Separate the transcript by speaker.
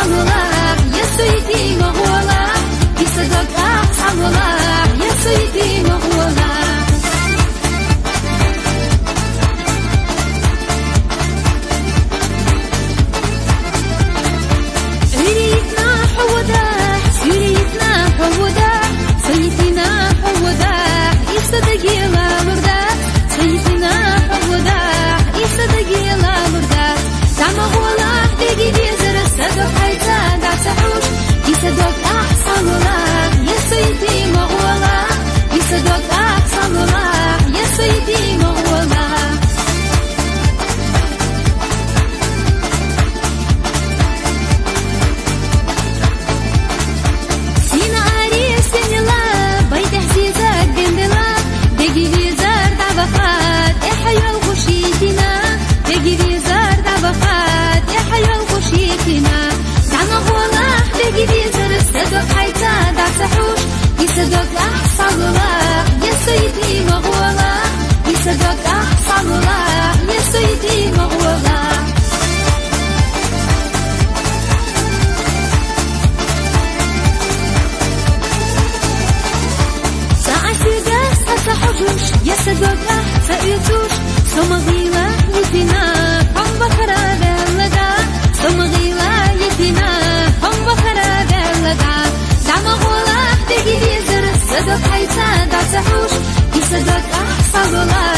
Speaker 1: أحسن يسويتي مغولا يصدق أحسن يسويتي مغولا ريتنا حودا سيريتنا حودا سيتنا حودا يصدق يلا مردا سيتنا حودا يصدق يلا مردا تعمغولا تيجي بيزر صدق حيتا دا تحوش يصدق أحسن يسويتي مغولا يصدق أحسن يسويتي مغولا يصدق أحسن يسويتي مغولا يصدق أحسن يسويتي مغولا ساعتي داس حجوش يصدق سأيتوش سمغيلا يتنا هم بخرا بلدا سمغيلا يتنا هم بخرا بلدا صدق حيتا دا تحوش يصدق أحسن